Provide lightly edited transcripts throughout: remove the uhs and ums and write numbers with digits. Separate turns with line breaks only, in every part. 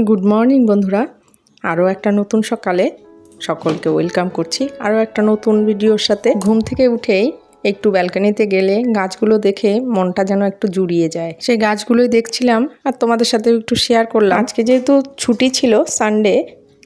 Good morning বন্ধুরা, আরও একটা নতুন সকালে সকলকে ওয়েলকাম করছি। আরও একটা নতুন ভিডিওর সাথে। ঘুম থেকে উঠেই একটু ব্যালকনিতে গেলে গাছগুলো দেখে মনটা যেন একটু জুড়িয়ে যায়। সেই গাছগুলোই দেখছিলাম আর তোমাদের সাথে একটু শেয়ার করলাম। আজকে যেহেতু ছুটি ছিল, সানডে,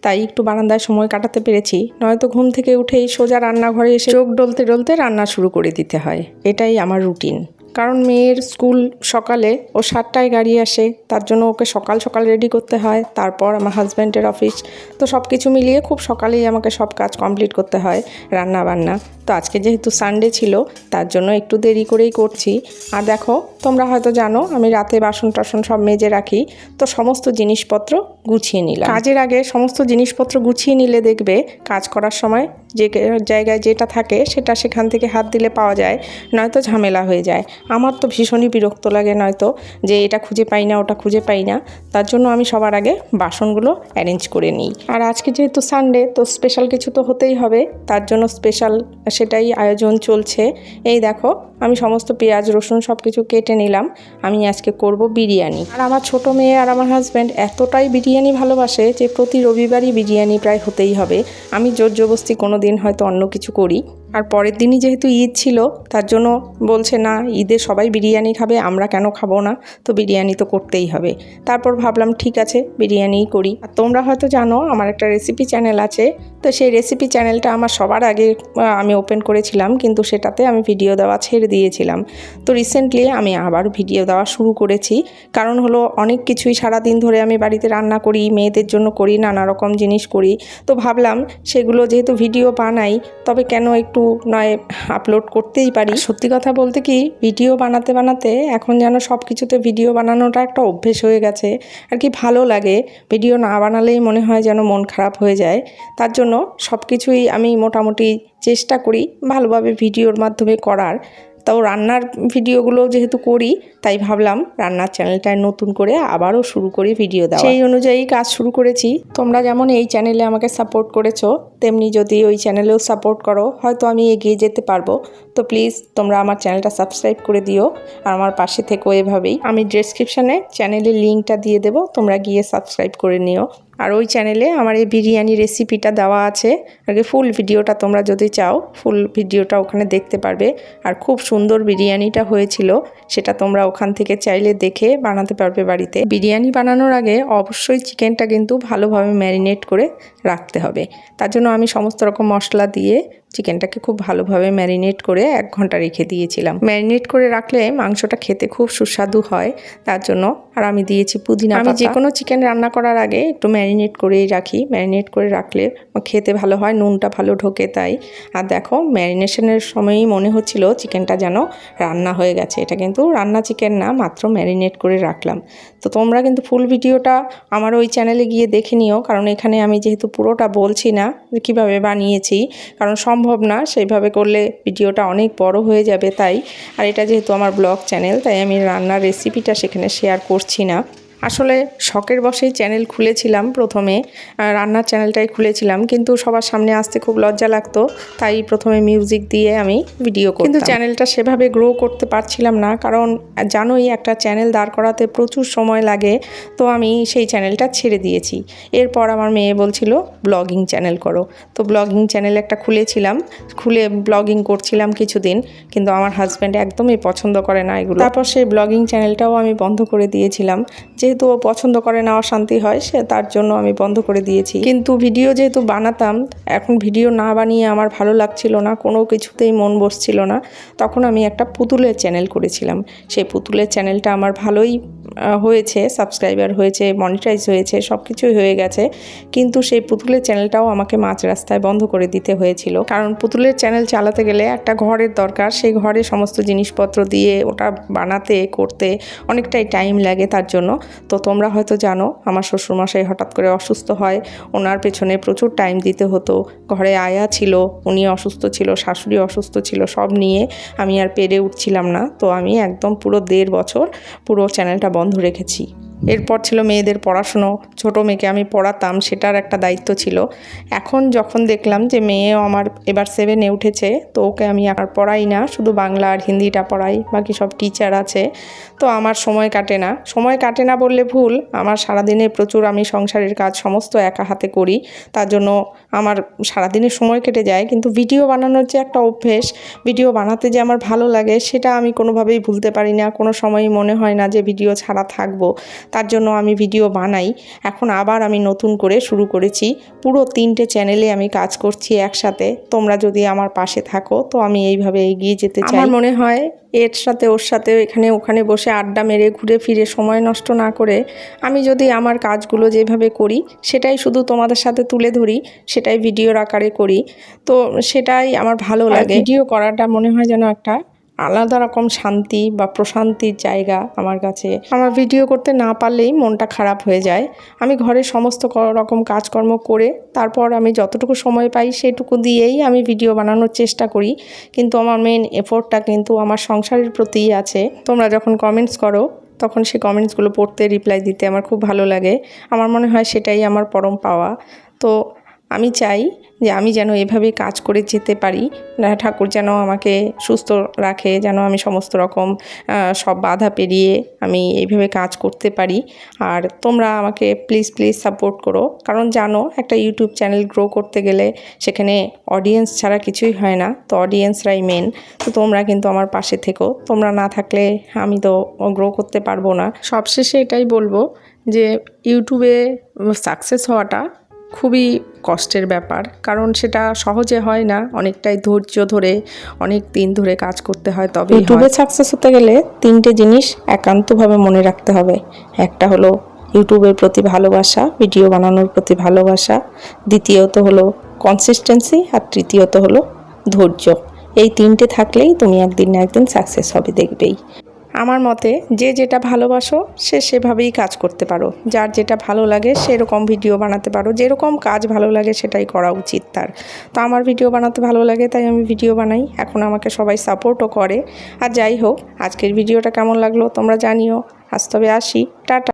তাই একটু বারান্দায় সময় কাটাতে পেরেছি। নয়তো ঘুম থেকে উঠেই সোজা রান্নাঘরে এসে চোখ ডলতে ডলতে রান্না শুরু করে দিতে হয়। এটাই আমার রুটিন। কারণ মেয়ের স্কুল সকালে, ও 7টায় গাড়ি আসে, তার জন্য ওকে সকাল সকাল রেডি করতে হয়। তারপর আমার হাজব্যান্ডের অফিস, তো সব কিছু মিলিয়ে খুব সকালেই আমাকে সব কাজ কমপ্লিট করতে হয়, রান্না বান্না। তো আজকে যেহেতু সানডে ছিল, তার জন্য একটু দেরি করেই করছি। আর দেখো, তোমরা হয়তো জানো আমি রাতে বাসন টাসন সব মেজে রাখি, তো সমস্ত জিনিসপত্র গুছিয়ে নিলাম। কাজের আগে সমস্ত জিনিসপত্র গুছিয়ে নিলে দেখবে কাজ করার সময় যে জায়গায় যেটা থাকে সেটা সেখান থেকে হাত দিলে পাওয়া যায়, নয়তো ঝামেলা হয়ে যায়। আমার তো ভীষণই বিরক্ত লাগে, নয়তো যে এটা খুঁজে পাই না, ওটা খুঁজে পাই না। তার জন্য আমি সবার আগে বাসনগুলো অ্যারেঞ্জ করে নিই। আর আজকে যেহেতু সানডে, তো স্পেশাল কিছু তো হতেই হবে, তার জন্য স্পেশাল সেটাই আয়োজন চলছে। এই দেখো, আমি সমস্ত পেঁয়াজ রসুন সব কিছু কেটে নিলাম। আমি আজকে করব বিরিয়ানি। আর আমার ছোট মেয়ে আর আমার হাজব্যান্ড এতটাই বিরিয়ানি ভালোবাসে যে প্রতি রবিবারই বিরিয়ানি প্রায় হতেই হবে। আমি জোর জবরদস্তি কোনো দিন হয়তো অন্য কিছু করি। আর পরের দিনই যেহেতু ঈদ ছিল, তার জন্য বলছে না, ঈদে সবাই বিরিয়ানি খাবে, আমরা কেন খাবো না, তো বিরিয়ানি তো করতেই হবে। তারপর ভাবলাম ঠিক আছে, বিরিয়ানিই করি। আর তোমরা হয়তো জানো আমার একটা রেসিপি চ্যানেল আছে, তো সেই রেসিপি চ্যানেলটা আমার সবার আগে আমি ওপেন করেছিলাম, কিন্তু সেটাতে আমি ভিডিও দেওয়া ছেড়ে দিয়েছিলাম। তো রিসেন্টলি আমি আবার ভিডিও দেওয়া শুরু করেছি। কারণ হলো অনেক কিছুই সারাদিন ধরে আমি বাড়িতে রান্না করি, মেয়েদের জন্য করি, নানা রকম জিনিস করি। তো ভাবলাম সেগুলো যেহেতু ভিডিও বানাই, তবে কেন একটু নয় আপলোড করতেই পারি। সত্যি কথা বলতে কি, ভিডিও বানাতে বানাতে এখন যেন সব কিছুতে ভিডিও বানানোটা একটা অভ্যেস হয়ে গেছে আর কি। ভালো লাগে, ভিডিও না বানালেই মনে হয় যেন মন খারাপ হয়ে যায়। তার জন্য সব কিছুই আমি মোটামুটি চেষ্টা করি ভালোভাবে ভিডিওর মাধ্যমে করার। তাও রান্নার ভিডিওগুলো যেহেতু করি, তাই ভাবলাম রান্নার চ্যানেলটায় নতুন করে আবারও শুরু করি ভিডিও দেওয়া। সেই অনুযায়ী কাজ শুরু করেছি। তোমরা যেমন এই চ্যানেলে আমাকে সাপোর্ট করেছো, তেমনি যদি ওই চ্যানেলেও সাপোর্ট করো, হয়তো আমি এগিয়ে যেতে পারবো। তো প্লিজ তোমরা আমার চ্যানেলটা সাবস্ক্রাইব করে দিও আর আমার পাশে থেকো এভাবেই। আমি ডেসক্রিপশানে চ্যানেলের লিঙ্কটা দিয়ে দেবো, তোমরা গিয়ে সাবস্ক্রাইব করে নিও। আর ওই চ্যানেলে আমার এই বিরিয়ানি রেসিপিটা দেওয়া আছে, আর কি ফুল ভিডিওটা তোমরা যদি চাও ফুল ভিডিওটা ওখানে দেখতে পারবে। আর খুব সুন্দর বিরিয়ানিটা হয়েছিল, সেটা তোমরা ওখান থেকে চাইলে দেখে বানাতে পারবে বাড়িতে। বিরিয়ানি বানানোর আগে অবশ্যই চিকেনটা কিন্তু ভালোভাবে ম্যারিনেট করে রাখতে হবে। তার জন্য আমি সমস্ত রকম মশলা দিয়ে চিকেনটাকে খুব ভালোভাবে ম্যারিনেট করে 1 ঘন্টা রেখে দিয়েছিলাম। ম্যারিনেট করে রাখলে মাংসটা খেতে খুব সুস্বাদু হয়, তার জন্য। আর আমি দিয়েছি পুদিনা পাতা। আমি যে কোনো চিকেন রান্না করার আগে একটু ম্যারিনেট করেই রাখি, ম্যারিনেট করে রাখলে খেতে ভালো হয়, নুনটা ভালো ঢোকে তাই। আর দেখো, ম্যারিনেশনের সময়ই মনে হচ্ছিল চিকেনটা যেন রান্না হয়ে গেছে। এটা কিন্তু রান্না চিকেন না, মাত্র ম্যারিনেট করে রাখলাম। তো তোমরা কিন্তু ফুল ভিডিওটা আমার ওই চ্যানেলে গিয়ে দেখে নিও, কারণ এখানে আমি যেহেতু পুরোটা বলছি না যে কীভাবে বানিয়েছি, কারণ সম্ভব না, সেইভাবে করলে ভিডিওটা অনেক বড় হয়ে যাবে তাই। আর এটা যেহেতু আমার ব্লগ চ্যানেল, তাই আমি রান্নার রেসিপিটা সেখানে শেয়ার করছি না। আসলে শখের বশেই চ্যানেল খুলেছিলাম, প্রথমে রান্নার চ্যানেলটাই খুলেছিলাম, কিন্তু সবার সামনে আসতে খুব লজ্জা লাগতো, তাই প্রথমে মিউজিক দিয়ে আমি ভিডিও করতাম। কিন্তু চ্যানেলটা সেভাবে গ্রো করতে পারছিলাম না, কারণ জানোই একটা চ্যানেল দাঁড় করাতে প্রচুর সময় লাগে। তো আমি সেই চ্যানেলটা ছেড়ে দিয়েছি। এরপর আমার মেয়ে বলছিল ব্লগিং চ্যানেল করো, তো ব্লগিং চ্যানেল একটা খুলেছিলাম, খুলে ব্লগিং করছিলাম কিছুদিন, কিন্তু আমার হাজব্যান্ড একদমই পছন্দ করে না এগুলো। তারপর সেই ব্লগিং চ্যানেলটাও আমি বন্ধ করে দিয়েছিলাম, যেহেতু ও পছন্দ করে না, অশান্তি হয়, সে তার জন্য আমি বন্ধ করে দিয়েছি। কিন্তু ভিডিও যেহেতু বানাতাম, এখন ভিডিও না বানিয়ে আমার ভালো লাগছিল না, কোনো কিছুতেই মন বসছিল না, তখন আমি একটা পুতুলের চ্যানেল করেছিলাম। সেই পুতুলের চ্যানেলটা আমার ভালোই হয়েছে, সাবস্ক্রাইবার হয়েছে, মনিটাইজ হয়েছে, সব কিছুই হয়ে গেছে। কিন্তু সেই পুতুলের চ্যানেলটাও আমাকে মাঝ রাস্তায় বন্ধ করে দিতে হয়েছিল, কারণ পুতুলের চ্যানেল চালাতে গেলে একটা ঘরের দরকার, সেই ঘরে সমস্ত জিনিসপত্র দিয়ে ওটা বানাতে করতে অনেকটাই টাইম লাগে, তার জন্য। তো তোমরা হয়তো জানো আমার শ্বশুরমশাই হঠাৎ করে অসুস্থ হয়, ওনার পেছনে প্রচুর টাইম দিতে হতো। ঘরে আয়া ছিল, উনি অসুস্থ ছিল, শাশুড়ি অসুস্থ ছিল, সব নিয়ে আমি আর পেরে উঠছিলাম না। তো আমি একদম পুরো 1.5 বছর পুরো চ্যানেলটা বন্ধ রেখেছি। এরপর ছিল মেয়েদের পড়াশুনো, ছোটো মেয়েকে আমি পড়াতাম, সেটার একটা দায়িত্ব ছিল। এখন যখন দেখলাম যে মেয়েও আমার এবার 7-এ উঠেছে, তো ওকে আমি আর পড়াই না, শুধু বাংলা আর হিন্দিটা পড়াই, বাকি সব টিচার আছে। তো আমার সময় কাটে না বললে ভুল, আমার সারাদিনে প্রচুর আমি সংসারের কাজ সমস্ত একা হাতে করি, তার জন্য আমার সারাদিনে সময় কেটে যায়। কিন্তু ভিডিও বানানোর যে একটা অভ্যেস, ভিডিও বানাতে যে আমার ভালো লাগে, সেটা আমি কোনোভাবেই ভুলতে পারি না। কোনো সময়ই মনে হয় না যে ভিডিও ছাড়া থাকবো, তার জন্য আমি ভিডিও বানাই। এখন আবার আমি নতুন করে শুরু করেছি, পুরো 3টে চ্যানেলে আমি কাজ করছি একসাথে। তোমরা যদি আমার পাশে থাকো তো আমি এইভাবে এগিয়ে যেতে চাই। আমার মনে হয় এর সাথে ওর সাথে এখানে ওখানে বসে আড্ডা মেরে ঘুরে ফিরে সময় নষ্ট না করে আমি যদি আমার কাজগুলো যেভাবে করি সেটাই শুধু তোমাদের সাথে তুলে ধরি, সেটাই ভিডিওর আকারে করি, তো সেটাই আমার ভালো লাগে। ভিডিও করাটা মনে হয় যেন একটা আলাদা রকম শান্তি বা প্রশান্তির জায়গা আমার কাছে। আমার ভিডিও করতে না পারলেই মনটা খারাপ হয়ে যায়। আমি ঘরে সমস্ত রকম কাজকর্ম করে তারপর আমি যতটুকু সময় পাই সেটুকু দিয়েই আমি ভিডিও বানানোর চেষ্টা করি, কিন্তু আমার মেন এফোর্টটা কিন্তু আমার সংসারের প্রতিই আছে। তোমরা যখন কমেন্টস করো তখন সেই কমেন্টসগুলো পড়তে, রিপ্লাই দিতে আমার খুব ভালো লাগে। আমার মনে হয় সেটাই আমার পরম পাওয়া। তো আমি চাই যে আমি যেন এভাবে কাজ করে যেতে পারি, ঠাকুর যেন আমাকে সুস্থ রাখে, যেন আমি সমস্ত রকম সব বাধা পেরিয়ে আমি এইভাবে কাজ করতে পারি। আর তোমরা আমাকে প্লিজ সাপোর্ট করো, কারণ জানো একটা ইউটিউব চ্যানেল গ্রো করতে গেলে সেখানে অডিয়েন্স ছাড়া কিছুই হয় না, তো অডিয়েন্সরাই মেন। তো তোমরা কিন্তু আমার পাশে থেকো, তোমরা না থাকলে আমি তো গ্রো করতে পারবো না। সবশেষে এটাই বলবো যে ইউটিউবে সাকসেস হওয়াটা খুবই কষ্টের ব্যাপার, কারণ সেটা সহজে হয় না, অনেকটাই ধৈর্য ধরে অনেক দিন ধরে কাজ করতে হয়। তবে ইউটিউবে সাকসেস হতে গেলে 3টে জিনিস একান্তভাবে মনে রাখতে হবে। একটা হলো ইউটিউবের প্রতি ভালোবাসা, ভিডিও বানানোর প্রতি ভালোবাসা, দ্বিতীয়ত হলো কনসিস্টেন্সি, আর তৃতীয়ত হলো ধৈর্য। এই 3টে থাকলেই তুমি একদিন না একদিন সাকসেস হবে, দেখবেই। আমার মতে যে যেটা ভালোবাসো সে সেভাবেই কাজ করতে পারো, যার যেটা ভালো লাগে সেরকম ভিডিও বানাতে পারো, যেরকম কাজ ভালো লাগে সেটাই করা উচিত তার। তো আমার ভিডিও বানাতে ভালো লাগে তাই আমি ভিডিও বানাই, এখন আমাকে সবাই সাপোর্টও করে। আর যাই হোক, আজকের ভিডিওটা কেমন লাগলো তোমরা জানিও। আজ তবে আসি, টাটা।